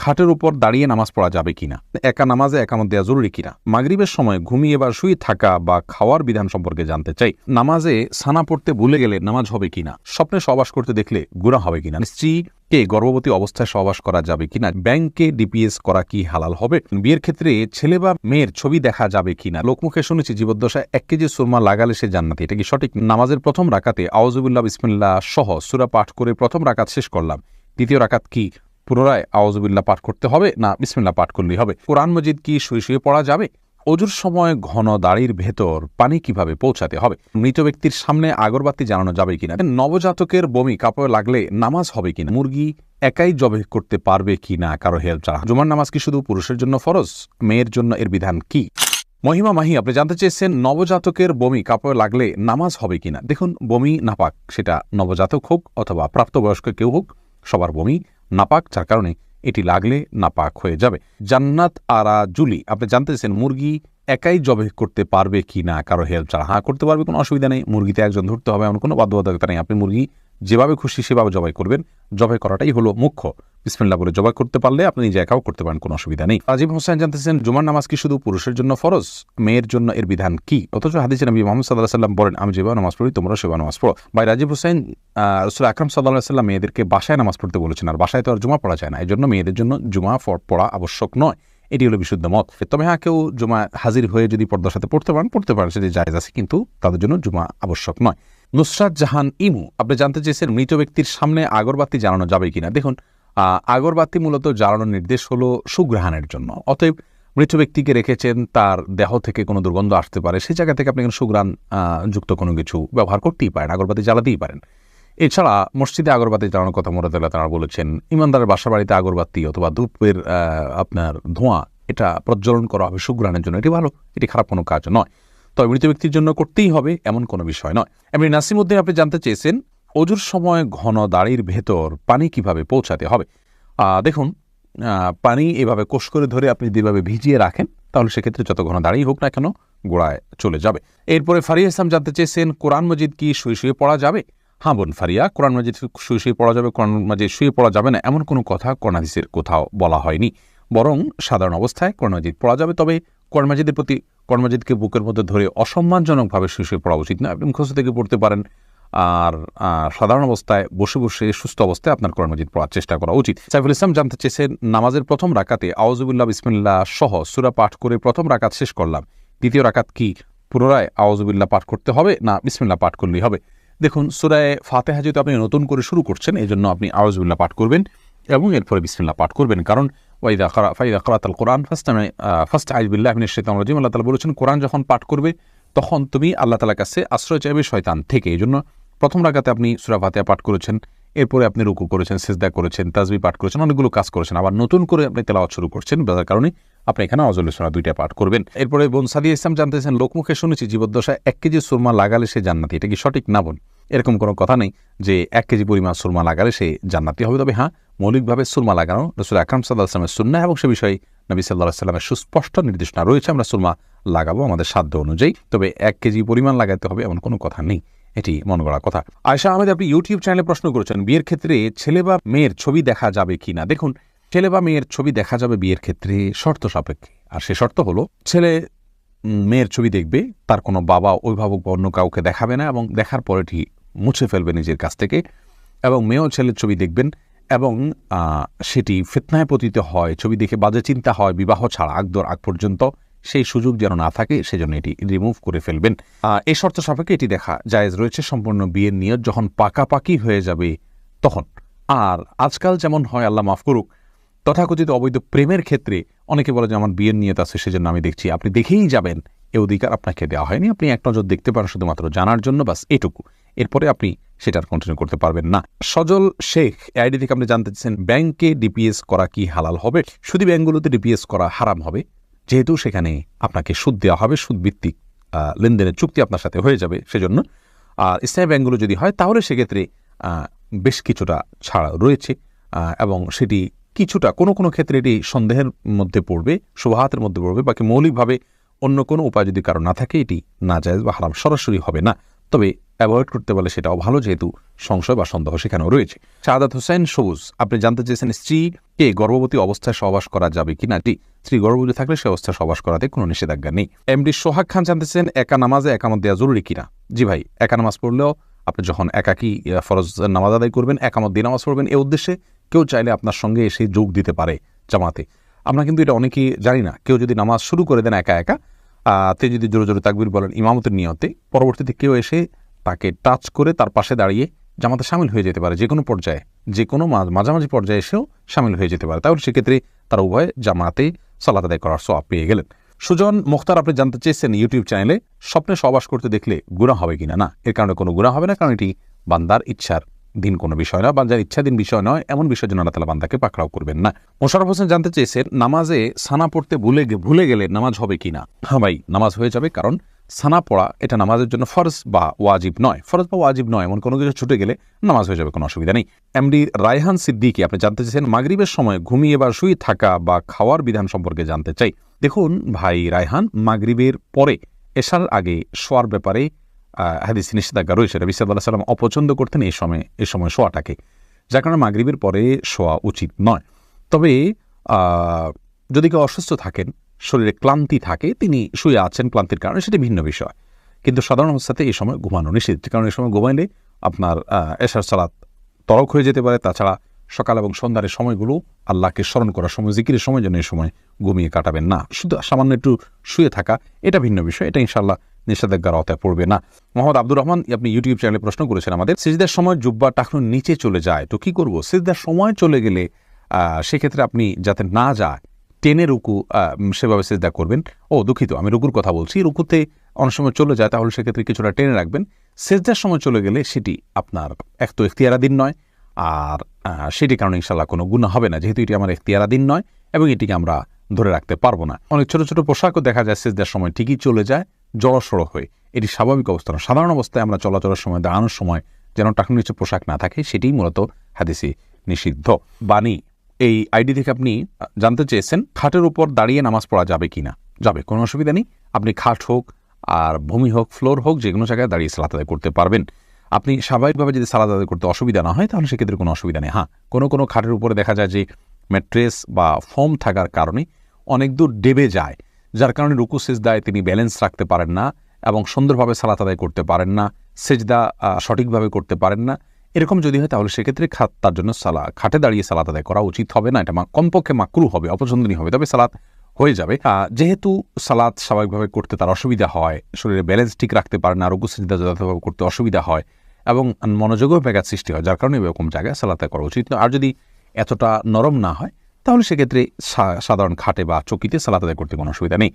খাটের উপর দাঁড়িয়ে নামাজ পড়া যাবে কিনা, একা নামাজে একামত দেওয়া জরুরি কিনা, মাগরিবের সময় ঘুমিয়ে বা শুয়ে থাকা বা খাওয়ার বিধান সম্পর্কে জানতে চাই, নামাজে সানা পড়তে ভুলে গেলে নামাজ হবে কিনা, স্বপ্নে সহবাস করতে দেখলে গুনাহ হবে কিনা, স্ত্রীকে গর্ভবতী অবস্থায় সহবাস করা যাবে কিনা, ব্যাংকে ডিপিএস করা কি হালাল হবে, বিয়ের ক্ষেত্রে ছেলে বা মেয়ের ছবি দেখা যাবে কিনা, লোকমুখে শুনেছি জীবদ্দশায় 1 কেজি সুরমা লাগালে সে জান্নাতি, এটা কি সঠিক, নামাজের প্রথম রাকাতে আউযুবিল্লাহ বিসমিল্লাহ সহ সূরা পাঠ করে প্রথম রাকাত শেষ করলাম, দ্বিতীয় রাকাত কি পুনরায় আউযুবিল্লাহ পাঠ করতে হবে না বিসমিল্লাহ পাঠ করলেই হবে, কোরআন মজিদ কি শুয়ে শুয়ে পড়া যাবে, অজুর সময় ঘন দাড়ির ভেতর পানি কিভাবে পৌঁছাতে হবে, মৃত ব্যক্তির সামনে আগরবাতি জ্বালানো যাবে কিনা, নবজাতকের বমি কাপড়ে লাগলে নামাজ হবে কিনা, মুরগি একাই জবে করতে পারবে কিনা কারো হেল্প ছাড়া, জুমার নামাজ কি শুধু পুরুষের জন্য ফরজ, মেয়ের জন্য এর বিধান কি। মহিমা মাহি আপনি জানতে চেয়েছেন নবজাতকের বমি কাপড়ে লাগলে নামাজ হবে কিনা। দেখুন, বমি নাপাক, সেটা নবজাতক হোক অথবা প্রাপ্তবয়স্ক কেউ হোক, সবার বমি নাপাক, যার কারণে এটি লাগলে নাপাক হয়ে যাবে। জান্নাত আরা জুলি আপনি জানতে চেয়েছেন মুরগি একাই জবে করতে পারবে কিনা কারো হেল্প ছাড়া। হ্যাঁ, করতে পারবে, কোনো অসুবিধা নেই, মুরগিতে একজন ধরতে হবে এমন কোনো বাধ্যবাধকতা নেই, আপনি মুরগি যেভাবে খুশি সেভাবে জবাই করবেন, জবাই করাটাই হলো মুখ্য। বিসমিল্লাহ বলে জবাই করতে পারলে আপনি নিজে একাও করতে পারেন, কোনো অসুবিধা নেই। রাজীব হোসেন জানতেছেন জুমার নামাজ কি শুধু পুরুষের জন্য ফরজ, মেয়ের জন্য এর বিধান কি, অথচ হাদিসে নবী মুহাম্মদ সাল্লাল্লাহু আলাইহি ওয়াসাল্লাম বলেন আমি যেভাবে নামাজ পড়ি তোমরা সেভাবে নামাজ পড়ো। ভাই রাজীব হোসেন, রাসূল আকরাম সাল্লাল্লাহু আলাইহি ওয়াসাল্লাম মেয়েদেরকে বাসায় নামাজ পড়তে বলেছেন, আর বাসায় তো আর জুমা পড়া যায় না, এই জন্য মেয়েদের জন্য জুমা পড়া আবশ্যক নয়, এটি হলো বিশুদ্ধ মত। তবে হ্যাঁ, কেউ জুমা হাজির হয়ে যদি পর্দার সাথে পড়তে পারেন সেটি জায়েজ আছে, কিন্তু তাদের জন্য জুমা আবশ্যক নয়। নুসরাত জাহান ইমু আপনি জানতে চেয়েছেন মৃত ব্যক্তির সামনে আগরবাতি জ্বালানো যাবে কিনা। দেখুন, আগরবাতি মূলত জ্বালানোর নির্দেশ হলো সুঘ্রাণের জন্য, অতএব মৃত ব্যক্তিকে রেখেছেন, তার দেহ থেকে কোনো দুর্গন্ধ আসতে পারে, সেই জায়গা থেকে আপনি সুঘ্রাণ যুক্ত কোনো কিছু ব্যবহার করতেই পারেন, আগরবাতি জ্বালাতেই পারেন। এছাড়া মসজিদে আগরবাতি জ্বালানোর কথা মুরাদুল্লাহ তাআলা বলেছেন, ইমানদারের বাসা বাড়িতে আগরবাতি অথবা ধূপের আপনার ধোঁয়া এটা প্রজ্বলন করা হবে সুঘ্রাণের জন্য, এটি ভালো, এটি খারাপ কোনো কাজ নয়, তবে মৃত ব্যক্তির জন্য করতেই হবে এমন কোনো বিষয় নয়। এমনি নাসিমউদ্দিন আপনি জানতে চেয়েছেন অজুর সময় ঘন দাড়ির ভেতর পানি কিভাবে পৌঁছাতে হবে। দেখুন, পানি এভাবে কোষ করে ধরে আপনি যেভাবে ভিজিয়ে রাখেন তাহলে সেক্ষেত্রে যত ঘন দাড়ি হোক না কেন গোড়ায় চলে যাবে। এরপরে ফারিয়া ইসলাম জানতে চেয়েছেন কোরআন মজিদ কি শুয়ে শুয়ে পড়া যাবে। হ্যাঁ বোন ফারিয়া, কোরআন মজিদ শুয়ে শুয়ে পড়া যাবে, কোরআন মজিদ শুয়ে পড়া যাবে না এমন কোনো কথা কোরআন হাদিসের কোথাও বলা হয়নি, বরং সাধারণ অবস্থায় কোরআন মজিদ পড়া যাবে, তবে কোরআন মজিদের প্রতি কোরআন মজিদকে বুকের মধ্যে ধরে অসম্মানজনকভাবে শুয়ে শুয়ে পড়া উচিত না, আপনি মুখস্থ থেকে পড়তে পারেন, আর সাধারণ অবস্থায় বসে বসে সুস্থ অবস্থায় আপনার কোরআন মজিদ পড়ার চেষ্টা করা উচিত। সাইফুল ইসলাম জানতে চেয়েছেন নামাজের প্রথম রাকাতে আউযুবিল্লাহ বিসমিল্লাহ সহ সূরা পাঠ করে প্রথম রাকাত শেষ করলাম, দ্বিতীয় রাকাত কি পুনরায় আউযুবিল্লাহ পাঠ করতে হবে না বিসমিল্লাহ পাঠ করলেই হবে। দেখুন, সূরা ফাতিহা যেহেতু আপনি নতুন করে শুরু করছেন, এই জন্য আপনি আউযুবিল্লাহ পাঠ করবেন এবং এরপরে বিসমিল্লাহ পাঠ করবেন, কারণ ফাইদা ক্রাআতাল কোরআন ফাস্তাইয বিল্লাহি মিনাশ শাইতানির রাজিম, আল্লাহ তাআলা বলেছেন কোরআন যখন পাঠ করবে তখন তুমি আল্লাহ তাআলার কাছে আশ্রয় চাইবে শয়তান থেকে। এই জন্য প্রথম রাকাতে আপনি সূরা ফাতিহা পাঠ করেছেন, এরপরে আপনি রুকু করেছেন, সিজদা করেছেন, তাসবিহ পাঠ করেছেন, অনেকগুলো কাজ করেছেন, আবার নতুন করে আপনি তেলাওয়াত শুরু করছেন, যার কারণে আপনি এখানে আউযুবিল্লাহ সূরা 2টা পাঠ করবেন। এরপরে বোন সাদিয়া ইসলাম জানতেছেন লোকমুখে শুনেছি জীবদ্দশায় 1 কেজি সুরমা লাগালে সে জান্নাতি, এটা কি সঠিক না বোন? এরকম কোনো কথা নেই যে 1 কেজি পরিমাণ সুরমা লাগালে সে জান্নাতি হবে, তবে হ্যাঁ, মৌলিকভাবে সুরমা লাগানো রাসূল আকরাম সাল্লাল্লাহু আলাইহি ওয়াসাল্লামের সুন্নাহ এবং সে বিষয়ে নবী সাল্লাল্লাহু আলাইহি ওয়াসাল্লামের সুস্পষ্ট নির্দেশনা রয়েছে, আমরা সুরমা লাগাবো আমাদের সাধ্য অনুযায়ী, তবে 1 কেজি পরিমাণ লাগাতে হবে এমন কোনো কথা নেই, এটি মন গড়া কথা। আয়েশা আহমেদ আপনি ইউটিউব চ্যানেলে প্রশ্ন করেছেন বিয়ের ক্ষেত্রে ছেলে বা মেয়ের ছবি দেখা যাবে কিনা। দেখুন, ছেলে বা মেয়ের ছবি দেখা যাবে বিয়ের ক্ষেত্রে শর্ত সাপেক্ষে, আর সে শর্ত হলো ছেলে মেয়ের ছবি দেখবে, তার কোনো বাবা অভিভাবক বা অন্য কাউকে দেখাবে না এবং দেখার পর এটি মুছে ফেলবে নিজের কাছ থেকে, এবং মেয়েও ছেলের ছবি দেখবেন এবং সেটি ফিতনায় পতিত হয়, ছবি দেখে বাজে চিন্তা হয় বিবাহ ছাড়া আগ পর্যন্ত, সেই সুযোগ যেন না থাকে সেজন্য এটি রিমুভ করে ফেলবেন। এই শর্ত সাপেক্ষে এটি দেখা জায়েজ রয়েছে সম্পূর্ণ বিয়ের নিয়ত যখন পাকাপাকি হয়ে যাবে তখন। আর আজকাল যেমন হয়, আল্লাহ মাফ করুক, তথাকথিত অবৈধ প্রেমের ক্ষেত্রে অনেকে বলে যে আমার বিয়ের নিয়ত আছে সেজন্য আমি দেখছি, আপনি দেখেই যাবেন, এ অধিকার আপনাকে দেওয়া হয়নি, আপনি এক নজর দেখতে পারেন শুধুমাত্র জানার জন্য, বাস এটুকু, এরপরে আপনি সেটার কন্টিনিউ করতে পারবেন না। সজল শেখ আইডি থেকে আপনি জানতে চাচ্ছেন ব্যাংকে ডিপিএস করা কি হালাল হবে। শুধু ব্যাংকগুলোতে ডিপিএস করা হারাম হবে, যেহেতু সেখানে আপনাকে সুদ দেওয়া হবে, সুদ ভিত্তিক লেনদেনের চুক্তি আপনার সাথে হয়ে যাবে সেজন্য। আর ইসলামী ব্যাংকগুলো যদি হয় তাহলে সেক্ষেত্রে বেশ কিছুটা ছাড় রয়েছে, এবং সেটি কিছুটা কোনো ক্ষেত্রে এটি সন্দেহের মধ্যে পড়বে, শুবহাতের মধ্যে পড়বে, বাকি মৌলিকভাবে অন্য কোনো উপায় যদি কারো না থাকে এটি নাজায়েজ বা হারাম সরাসরি হবে না। তবে অ্যাভয়েড করতে পারলে সেটাও ভালো, যেহেতু সংশয় বা সন্দেহ সেখানেও রয়েছে। শাহাদাত হোসেন সবুজ, আপনি জানতে চেয়েছেন স্ত্রীকে গর্ভবতী অবস্থায় সহবাস করা যাবে কিনা। স্ত্রী গর্ভবতী থাকলে সে অবস্থায় সহবাস করাতে কোনো নিষেধাজ্ঞা নেই। এমডি সোহাগ খান জানতে চেয়েছেন একা নামাজে একামত দেওয়া জরুরি কিনা। জি ভাই, একা নামাজ পড়লেও আপনি যখন একাকী ফরজ নামাজ আদায় করবেন, একামত দিয়ে নামাজ পড়বেন, এ উদ্দেশ্যে কেউ চাইলে আপনার সঙ্গে এসে যোগ দিতে পারে জামাতে। আমরা কিন্তু এটা অনেকেই জানি না। কেউ যদি নামাজ শুরু করে দেন একা একা, তে যদি জোরে জোরে তাকবীর বলেন ইমামতের নিয়তে, পরবর্তীতে কেউ এসে তাকে টাচ করে তার পাশে দাঁড়িয়ে জামাতে শামিল হয়ে যেতে পারে, যে কোনো পর্যায়ে, যে কোনো মাঝামাঝি পর্যায়ে এসেও শামিল হয়ে যেতে পারে। তাহলে সেক্ষেত্রে তারা উভয় জামাতে সালাত আদায় করার সওয়াব পেয়ে গেলেন। সুজন মুখতার, আপনি জানতে চেয়েছেন ইউটিউব চ্যানেলে স্বপ্নে সহবাস করতে দেখলে গুনাহ হবে কিনা। না, এর কারণে কোনো গুনাহ হবে না, কারণ এটি বান্দার ইচ্ছার দিন কোনো বিষয় না, বান্দার ইচ্ছাধীন বিষয় নয়, এমন বিষয়ের জন্য আল্লাহ তাআলা বান্দাকে পাকড়াও করবেন না। মোশাররফ হোসেন জানতে চেয়েছেন নামাজে সানা পড়তে ভুলে গেলে নামাজ হবে কিনা। হ্যাঁ ভাই, নামাজ হয়ে যাবে, কারণ সানা পড়া এটা নামাজের জন্য ফরজ বা ওয়াজিব নয়। ফরজ বা ওয়াজিব নয় এমন কোনো কিছু ছুটে গেলে নামাজ হয়ে যাবে, কোনো অসুবিধা নেই। এমডি রায়হান সিদ্দিকী, আপনি জানতে চেয়েছেন মাগরিবের সময় ঘুমিয়ে বা শুয়ে থাকা বা খাওয়ার বিধান সম্পর্কে জানতে চাই। দেখুন ভাই রায়হান, মাগরিবের পরে এশার আগে শোয়ার ব্যাপারে হাদিসে নিষেধাজ্ঞা রয়েছে। নবী সাল্লাল্লাহু আলাইহি ওয়াসাল্লাম অপছন্দ করতেন এই সময় শোয়াটাকে, যার কারণে মাগরিবের পরে শোয়া উচিত নয়। তবে যদি কেউ অসুস্থ থাকেন, শরীরে ক্লান্তি থাকে, তিনি শুয়ে আছেন ক্লান্তির কারণে, সেটি ভিন্ন বিষয়। কিন্তু সাধারণ অবস্থাতে এই সময় ঘুমানো নিষিদ্ধ, কারণ এই সময় ঘুমাইলে আপনার এশার সালাত তরক হয়ে যেতে পারে। তাছাড়া সকাল এবং সন্ধ্যার সময়গুলো আল্লাহকে স্মরণ করার সময়, জিকিরের সময় যেন এই সময় ঘুমিয়ে কাটাবেন না। শুধু সামান্য একটু শুয়ে থাকা এটা ভিন্ন বিষয়, এটা ইনশাআল্লাহ নিষেধাজ্ঞার আওতায় পড়বে না। মোহাম্মদ আব্দুর রহমান, আপনি ইউটিউব চ্যানেলে প্রশ্ন করেছেন আমাদের, সিজদার সময় জুব্বা টাকনুর নিচে চলে যায় তো কি করব। সিজদার সময় চলে গেলে সেক্ষেত্রে আপনি যাতে না যায় টেনে রুকু সেভাবে সিজদা করবেন। দুঃখিত, আমি রুকুর কথা বলছি। রুকুতে অনেক সময় চলে যায়, তাহলে সেক্ষেত্রে কিছুটা টেনে রাখবেন। সিজদার সময় চলে গেলে সেটি আপনার এক তো এখতিয়ারাধীন নয়, আর সেটি কারণে ইনশাআল্লাহ কোনো গুনাহ হবে না, যেহেতু এটি আমার এখতিয়ারাধীন নয় এবং এটিকে আমরা ধরে রাখতে পারবো না। অনেক ছোট ছোট পোশাকও দেখা যায় সিজদার সময় ঠিকই চলে যায় জড়সড় হয়ে, এটি স্বাভাবিক অবস্থা না। সাধারণ অবস্থায় আমরা চলাচলের সময়, দাঁড়ানোর সময় যেন টাকনুর নিচে পোশাক না থাকে, সেটিই মূলত হাদিসে নিষিদ্ধ। বাণী, এই আইডি থেকে আপনি জানতে চেয়েছেন খাটের উপর দাঁড়িয়ে নামাজ পড়া যাবে কিনা। যাবে, কোনো অসুবিধা নেই। আপনি খাট হোক আর ভূমি হোক, ফ্লোর হোক, যে কোনো জায়গায় দাঁড়িয়ে সালাত আদায় করতে পারবেন। আপনি স্বাভাবিকভাবে যদি সালাত আদায় করতে অসুবিধা না হয়, তাহলে সেক্ষেত্রে কোনো অসুবিধা নেই। হ্যাঁ, কোনো খাটের উপরে দেখা যায় যে ম্যাট্রেস বা ফোম থাকার কারণে অনেক দূর ডেবে যায়, যার কারণে রুকু সিজদায় তিনি ব্যালেন্স রাখতে পারেন না এবং সুন্দরভাবে সালাত আদায় করতে পারেন না, সিজদা সঠিকভাবে করতে পারেন না। এরকম যদি হয় তাহলে সেক্ষেত্রে তার জন্য খাটে দাঁড়িয়ে সালাত আদায় করা উচিত হবে না। এটা কমপক্ষে মাকরুহ হবে, অপছন্দনীয় হবে, তবে সালাত হয়ে যাবে। যেহেতু সালাত স্বাভাবিকভাবে করতে তার অসুবিধা হয়, শরীরে ব্যালেন্স ঠিক রাখতে পারে না, রুকু সিজদা যথাযথভাবে করতে অসুবিধা হয় এবং মনোযোগেও ব্যাঘাত সৃষ্টি হয়, যার কারণে এরকম জায়গায় সালাত আদায় করা উচিত। আর যদি এতটা নরম না হয় তাহলে সেক্ষেত্রে সাধারণ খাটে বা চকিতে সালাত আদায় করতে কোনো অসুবিধা নেই।